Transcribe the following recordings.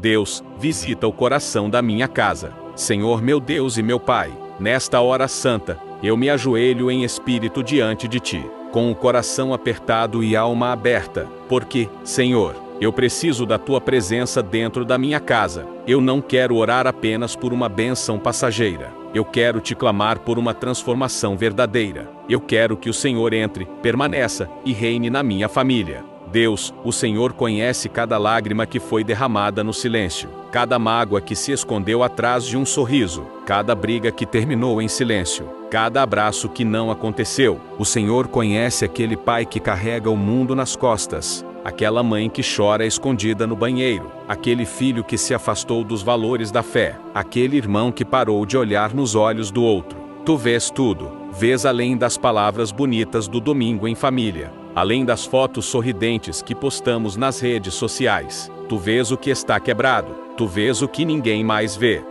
Deus, visita o coração da minha casa. Senhor meu Deus e meu Pai, nesta hora santa, eu me ajoelho em espírito diante de Ti, com o coração apertado e alma aberta, porque, Senhor, eu preciso da Tua presença dentro da minha casa. Eu não quero orar apenas por uma bênção passageira. Eu quero Te clamar por uma transformação verdadeira. Eu quero que o Senhor entre, permaneça e reine na minha família. Deus, o Senhor conhece cada lágrima que foi derramada no silêncio, cada mágoa que se escondeu atrás de um sorriso, cada briga que terminou em silêncio, cada abraço que não aconteceu. O Senhor conhece aquele pai que carrega o mundo nas costas, aquela mãe que chora escondida no banheiro, aquele filho que se afastou dos valores da fé, aquele irmão que parou de olhar nos olhos do outro. Tu vês tudo, vês além das palavras bonitas do domingo em família, além das fotos sorridentes que postamos nas redes sociais. Tu vês o que está quebrado, tu vês o que ninguém mais vê.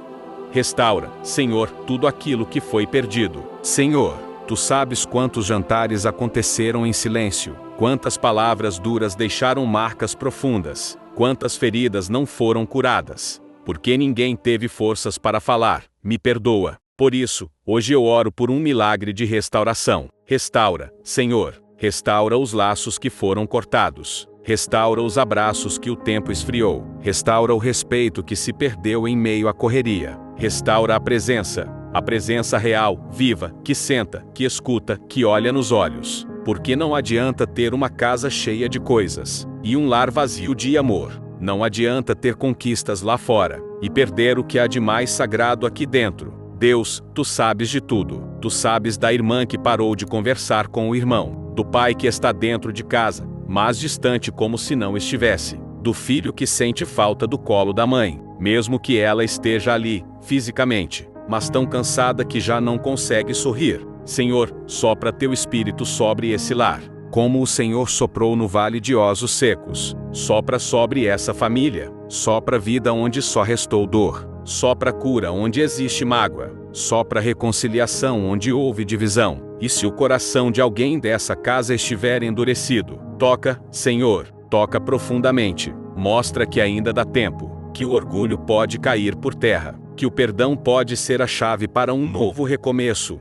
Restaura, Senhor, tudo aquilo que foi perdido. Senhor, Tu sabes quantos jantares aconteceram em silêncio, quantas palavras duras deixaram marcas profundas, quantas feridas não foram curadas, porque ninguém teve forças para falar. Me perdoa. Por isso, hoje eu oro por um milagre de restauração. Restaura, Senhor, restaura os laços que foram cortados. Restaura os abraços que o tempo esfriou. Restaura o respeito que se perdeu em meio à correria. Restaura a presença real, viva, que senta, que escuta, que olha nos olhos. Porque não adianta ter uma casa cheia de coisas e um lar vazio de amor. Não adianta ter conquistas lá fora e perder o que há de mais sagrado aqui dentro. Deus, Tu sabes de tudo. Tu sabes da irmã que parou de conversar com o irmão, do pai que está dentro de casa, mas distante como se não estivesse, do filho que sente falta do colo da mãe, mesmo que ela esteja ali, fisicamente, mas tão cansada que já não consegue sorrir. Senhor, sopra Teu Espírito sobre esse lar, como o Senhor soprou no vale de ossos secos. Sopra sobre essa família, sopra vida onde só restou dor. Sopra cura onde existe mágoa, sopra reconciliação onde houve divisão. E se o coração de alguém dessa casa estiver endurecido, toca, Senhor, toca profundamente. Mostra que ainda dá tempo, que o orgulho pode cair por terra, que o perdão pode ser a chave para um novo recomeço.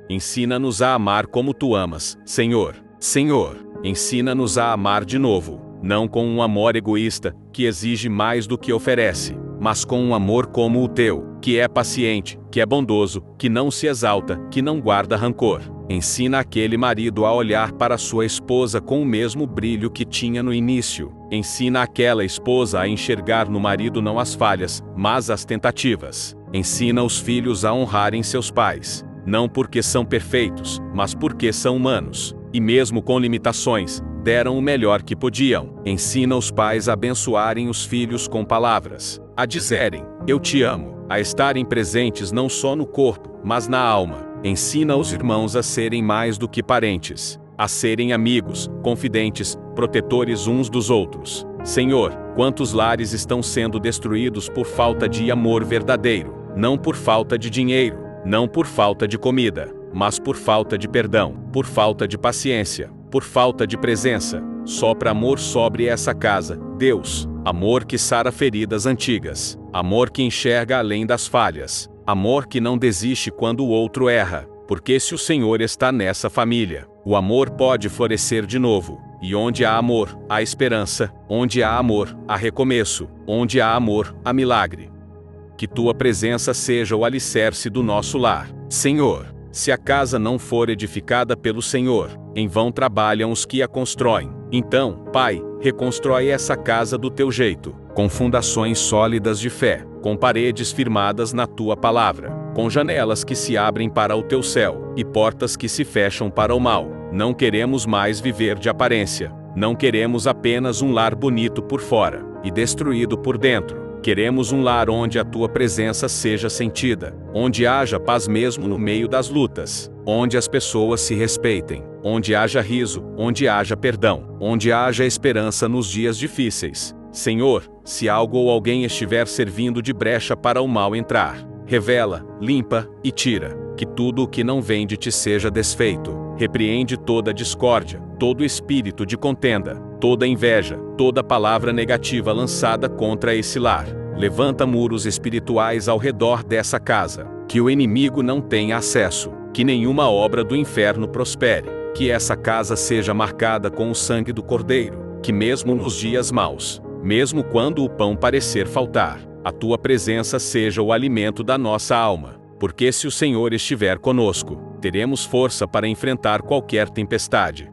Ensina-nos a amar como Tu amas, Senhor. Senhor, ensina-nos a amar de novo, não com um amor egoísta, que exige mais do que oferece, mas com um amor como o Teu, que é paciente, que é bondoso, que não se exalta, que não guarda rancor. Ensina aquele marido a olhar para sua esposa com o mesmo brilho que tinha no início. Ensina aquela esposa a enxergar no marido não as falhas, mas as tentativas. Ensina os filhos a honrarem seus pais, não porque são perfeitos, mas porque são humanos, e mesmo com limitações, deram o melhor que podiam. Ensina os pais a abençoarem os filhos com palavras, a dizerem, eu te amo, a estarem presentes não só no corpo, mas na alma. Ensina os irmãos a serem mais do que parentes, a serem amigos, confidentes, protetores uns dos outros. Senhor, quantos lares estão sendo destruídos por falta de amor verdadeiro, não por falta de dinheiro, não por falta de comida, mas por falta de perdão, por falta de paciência, por falta de presença. Sopra amor sobre essa casa, Deus, amor que sara feridas antigas, amor que enxerga além das falhas, amor que não desiste quando o outro erra, porque se o Senhor está nessa família, o amor pode florescer de novo, e onde há amor, há esperança, onde há amor, há recomeço, onde há amor, há milagre. Que Tua presença seja o alicerce do nosso lar, Senhor. Se a casa não for edificada pelo Senhor, em vão trabalham os que a constroem. Então, Pai, reconstrói essa casa do Teu jeito, com fundações sólidas de fé, com paredes firmadas na Tua palavra, com janelas que se abrem para o Teu céu, e portas que se fecham para o mal. Não queremos mais viver de aparência. Não queremos apenas um lar bonito por fora, e destruído por dentro. Queremos um lar onde a Tua presença seja sentida, onde haja paz mesmo no meio das lutas, onde as pessoas se respeitem, onde haja riso, onde haja perdão, onde haja esperança nos dias difíceis. Senhor, se algo ou alguém estiver servindo de brecha para o mal entrar, revela, limpa e tira. Que tudo o que não vem de Ti seja desfeito. Repreende toda discórdia, todo espírito de contenda, toda inveja, toda palavra negativa lançada contra esse lar. levanta muros espirituais ao redor dessa casa, que o inimigo não tenha acesso, que nenhuma obra do inferno prospere, que essa casa seja marcada com o sangue do Cordeiro, que mesmo nos dias maus, mesmo quando o pão parecer faltar, a tua presença seja o alimento da nossa alma, porque se o Senhor estiver conosco, teremos força para enfrentar qualquer tempestade.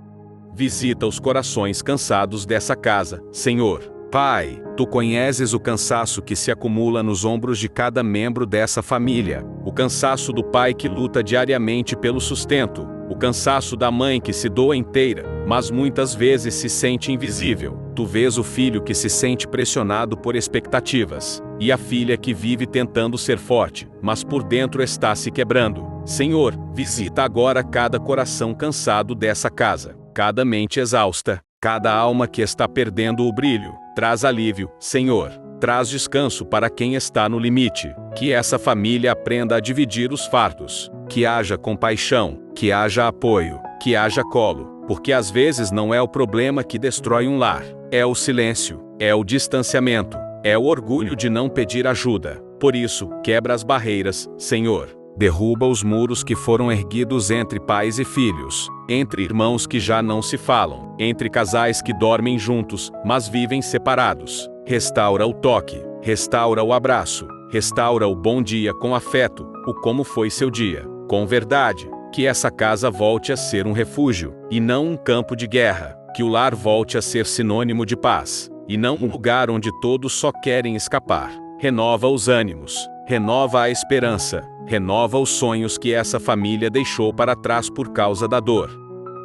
Visita os corações cansados dessa casa, Senhor. Pai, Tu conheces o cansaço que se acumula nos ombros de cada membro dessa família, o cansaço do pai que luta diariamente pelo sustento, o cansaço da mãe que se doa inteira, mas muitas vezes se sente invisível. Tu vês o filho que se sente pressionado por expectativas, e a filha que vive tentando ser forte, mas por dentro está se quebrando. Senhor, visita agora cada coração cansado dessa casa, cada mente exausta, cada alma que está perdendo o brilho. Traz alívio, Senhor. Traz descanso para quem está no limite. Que essa família aprenda a dividir os fardos. Que haja compaixão, que haja apoio, que haja colo. Porque às vezes não é o problema que destrói um lar. É o silêncio, é o distanciamento, é o orgulho de não pedir ajuda. Por isso, quebra as barreiras, Senhor. Derruba os muros que foram erguidos entre pais e filhos, entre irmãos que já não se falam, entre casais que dormem juntos, mas vivem separados. Restaura o toque, restaura o abraço, restaura o bom dia com afeto, o como foi seu dia, com verdade. Que essa casa volte a ser um refúgio, e não um campo de guerra. Que o lar volte a ser sinônimo de paz, e não um lugar onde todos só querem escapar. Renova os ânimos, renova a esperança, renova os sonhos que essa família deixou para trás por causa da dor.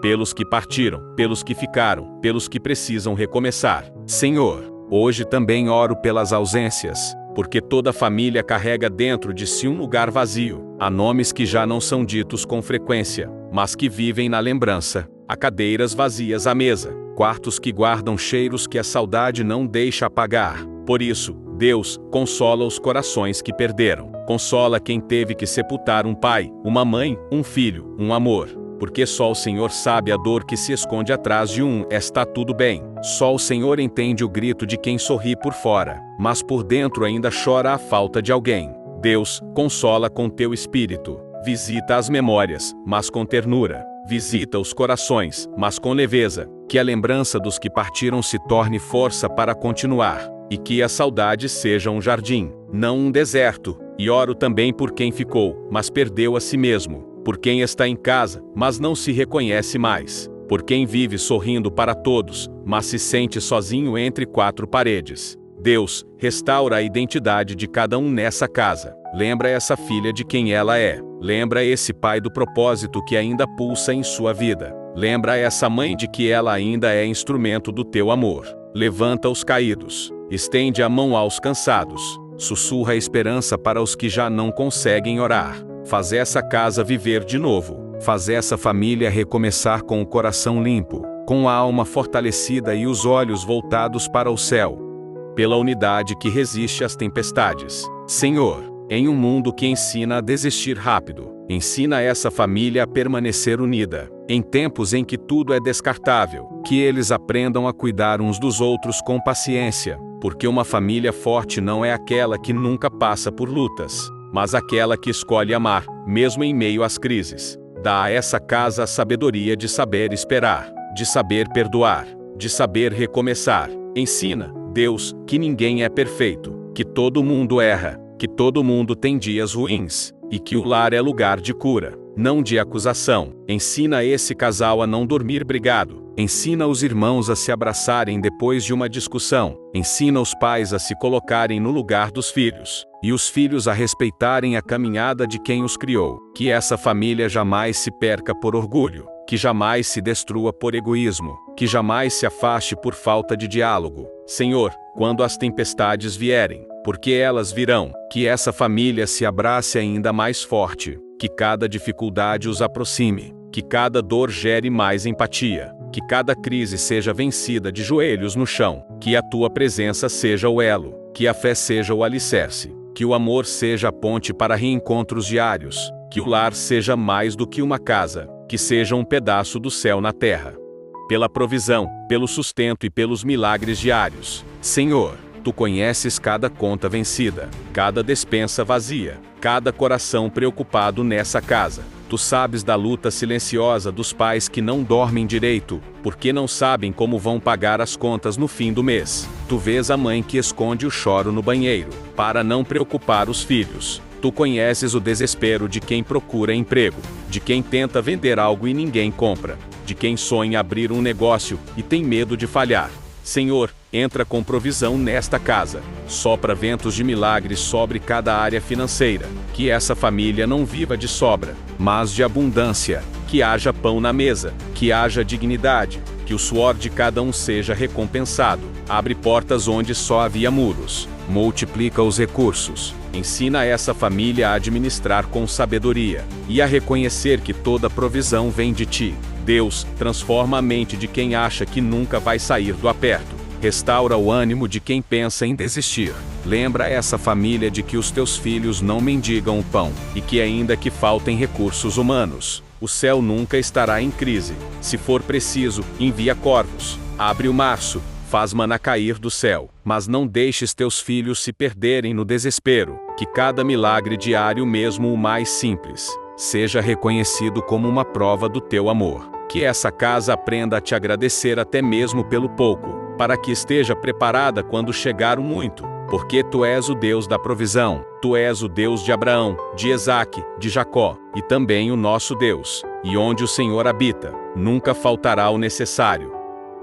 Pelos que partiram, pelos que ficaram, pelos que precisam recomeçar. Senhor, hoje também oro pelas ausências, porque toda família carrega dentro de si um lugar vazio. Há nomes que já não são ditos com frequência, mas que vivem na lembrança. Há cadeiras vazias à mesa, quartos que guardam cheiros que a saudade não deixa apagar. Por isso, Deus, consola os corações que perderam. Consola quem teve que sepultar um pai, uma mãe, um filho, um amor. Porque só o Senhor sabe a dor que se esconde atrás de está tudo bem. Só o Senhor entende o grito de quem sorri por fora, mas por dentro ainda chora a falta de alguém. Deus, consola com teu espírito. Visita as memórias, mas com ternura. Visita os corações, mas com leveza. Que a lembrança dos que partiram se torne força para continuar. E que a saudade seja um jardim, não um deserto. E oro também por quem ficou, mas perdeu a si mesmo. Por quem está em casa, mas não se reconhece mais. Por quem vive sorrindo para todos, mas se sente sozinho entre quatro paredes. Deus, restaura a identidade de cada um nessa casa. Lembra essa filha de quem ela é. Lembra esse pai do propósito que ainda pulsa em sua vida. Lembra essa mãe de que ela ainda é instrumento do teu amor. Levanta os caídos. Estende a mão aos cansados. Sussurra a esperança para os que já não conseguem orar. Faz essa casa viver de novo. Faz essa família recomeçar com o coração limpo, com a alma fortalecida e os olhos voltados para o céu. Pela unidade que resiste às tempestades. Senhor, em um mundo que ensina a desistir rápido, ensina essa família a permanecer unida. Em tempos em que tudo é descartável, que eles aprendam a cuidar uns dos outros com paciência, porque uma família forte não é aquela que nunca passa por lutas, mas aquela que escolhe amar, mesmo em meio às crises. Dá a essa casa a sabedoria de saber esperar, de saber perdoar, de saber recomeçar. Ensina, Deus, que ninguém é perfeito, que todo mundo erra, que todo mundo tem dias ruins, e que o lar é lugar de cura, não de acusação. Ensina esse casal a não dormir brigado. Ensina os irmãos a se abraçarem depois de uma discussão. Ensina os pais a se colocarem no lugar dos filhos, e os filhos a respeitarem a caminhada de quem os criou. Que essa família jamais se perca por orgulho, que jamais se destrua por egoísmo, que jamais se afaste por falta de diálogo. Senhor, quando as tempestades vierem, porque elas virão, que essa família se abrace ainda mais forte, que cada dificuldade os aproxime, que cada dor gere mais empatia, que cada crise seja vencida de joelhos no chão, que a tua presença seja o elo, que a fé seja o alicerce, que o amor seja a ponte para reencontros diários, que o lar seja mais do que uma casa, que seja um pedaço do céu na terra. Pela provisão, pelo sustento e pelos milagres diários. Senhor, Tu conheces cada conta vencida, cada despensa vazia, cada coração preocupado nessa casa. Tu sabes da luta silenciosa dos pais que não dormem direito, porque não sabem como vão pagar as contas no fim do mês. Tu vês a mãe que esconde o choro no banheiro, para não preocupar os filhos. Tu conheces o desespero de quem procura emprego, de quem tenta vender algo e ninguém compra, de quem sonha abrir um negócio e tem medo de falhar. Senhor, entra com provisão nesta casa. Sopra ventos de milagres sobre cada área financeira. Que essa família não viva de sobra, mas de abundância. Que haja pão na mesa, que haja dignidade, que o suor de cada um seja recompensado. Abre portas onde só havia muros. Multiplica os recursos. Ensina essa família a administrar com sabedoria e a reconhecer que toda provisão vem de ti. Deus, transforma a mente de quem acha que nunca vai sair do aperto. Restaura o ânimo de quem pensa em desistir. Lembra essa família de que os teus filhos não mendigam o pão, e que ainda que faltem recursos humanos, o céu nunca estará em crise. Se for preciso, envia corvos, abre o março, faz maná cair do céu, mas não deixes teus filhos se perderem no desespero. Que cada milagre diário, mesmo o mais simples, seja reconhecido como uma prova do teu amor. Que essa casa aprenda a te agradecer até mesmo pelo pouco, para que esteja preparada quando chegar o muito. Porque tu és o Deus da provisão, tu és o Deus de Abraão, de Isaque, de Jacó, e também o nosso Deus. E onde o Senhor habita, nunca faltará o necessário.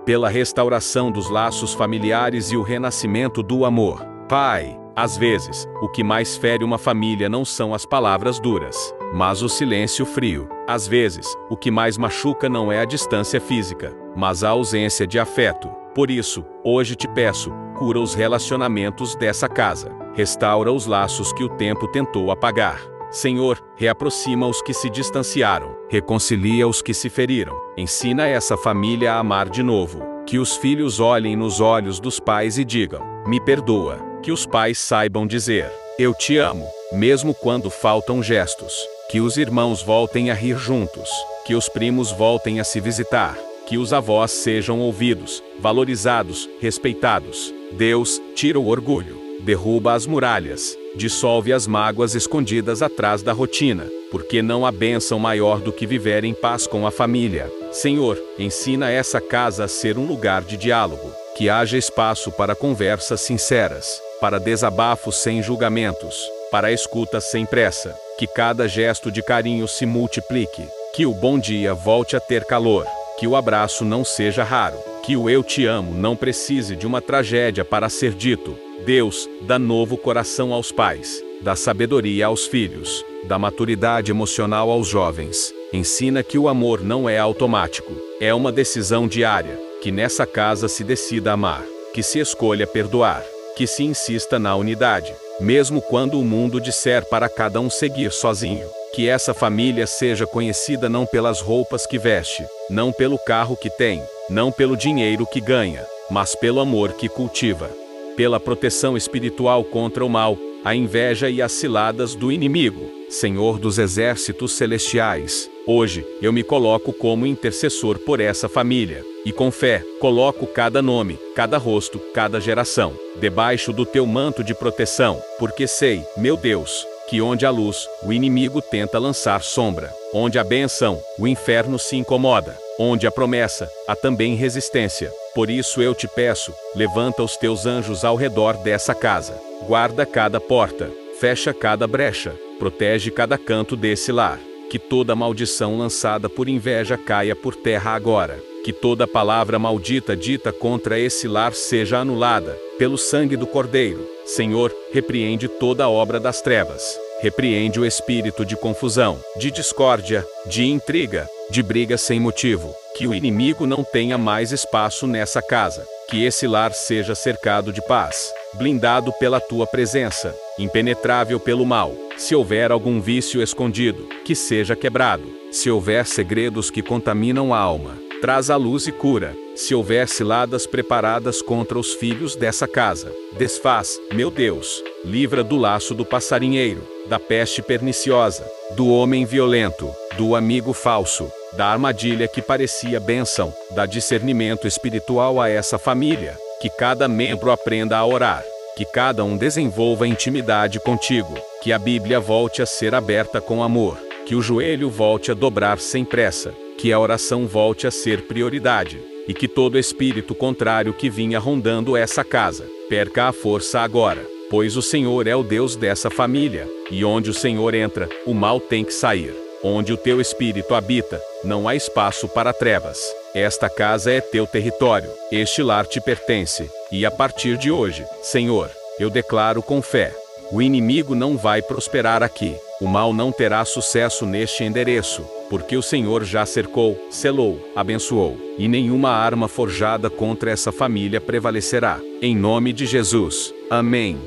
Pela restauração dos laços familiares e o renascimento do amor. Pai, às vezes, o que mais fere uma família não são as palavras duras, mas o silêncio frio. Às vezes, o que mais machuca não é a distância física, mas a ausência de afeto. Por isso, hoje te peço, cura os relacionamentos dessa casa. Restaura os laços que o tempo tentou apagar. Senhor, reaproxima os que se distanciaram. Reconcilia os que se feriram. Ensina essa família a amar de novo. Que os filhos olhem nos olhos dos pais e digam: me perdoa. Que os pais saibam dizer: eu te amo, mesmo quando faltam gestos. Que os irmãos voltem a rir juntos. Que os primos voltem a se visitar. Que os avós sejam ouvidos, valorizados, respeitados. Deus, tira o orgulho, derruba as muralhas, dissolve as mágoas escondidas atrás da rotina, porque não há bênção maior do que viver em paz com a família. Senhor, ensina essa casa a ser um lugar de diálogo, que haja espaço para conversas sinceras, para desabafos sem julgamentos, para escuta sem pressa, que cada gesto de carinho se multiplique, que o bom dia volte a ter calor, que o abraço não seja raro, que o eu te amo não precise de uma tragédia para ser dito. Deus, dá novo coração aos pais, dá sabedoria aos filhos, dá maturidade emocional aos jovens. Ensina que o amor não é automático, é uma decisão diária, que nessa casa se decida amar, que se escolha perdoar, que se insista na unidade, mesmo quando o mundo disser para cada um seguir sozinho. Que essa família seja conhecida não pelas roupas que veste, não pelo carro que tem, não pelo dinheiro que ganha, mas pelo amor que cultiva. Pela proteção espiritual contra o mal, a inveja e as ciladas do inimigo. Senhor dos exércitos celestiais, hoje, eu me coloco como intercessor por essa família, e com fé, coloco cada nome, cada rosto, cada geração, debaixo do teu manto de proteção, porque sei, meu Deus, que onde há luz, o inimigo tenta lançar sombra. Onde há benção, o inferno se incomoda. Onde há promessa, há também resistência. Por isso eu te peço, levanta os teus anjos ao redor dessa casa. Guarda cada porta, fecha cada brecha, protege cada canto desse lar. Que toda maldição lançada por inveja caia por terra agora. Que toda palavra maldita dita contra esse lar seja anulada, pelo sangue do Cordeiro. Senhor, repreende toda a obra das trevas. Repreende o espírito de confusão, de discórdia, de intriga, de briga sem motivo. Que o inimigo não tenha mais espaço nessa casa. Que esse lar seja cercado de paz, blindado pela tua presença, impenetrável pelo mal. Se houver algum vício escondido, que seja quebrado. Se houver segredos que contaminam a alma, traz a luz e cura. Se houver ciladas preparadas contra os filhos dessa casa, desfaz, meu Deus. Livra do laço do passarinheiro, da peste perniciosa, do homem violento, do amigo falso, da armadilha que parecia bênção. Dá discernimento espiritual a essa família, Que cada membro aprenda a orar. Que cada um desenvolva intimidade contigo. Que a Bíblia volte a ser aberta com amor. Que o joelho volte a dobrar sem pressa. Que a oração volte a ser prioridade. E que todo espírito contrário que vinha rondando essa casa, perca a força agora. Pois o Senhor é o Deus dessa família. E onde o Senhor entra, o mal tem que sair. Onde o teu espírito habita, não há espaço para trevas. Esta casa é teu território. Este lar te pertence. E a partir de hoje, Senhor, eu declaro com fé: o inimigo não vai prosperar aqui. O mal não terá sucesso neste endereço, porque o Senhor já cercou, selou, abençoou, e nenhuma arma forjada contra essa família prevalecerá. Em nome de Jesus. Amém.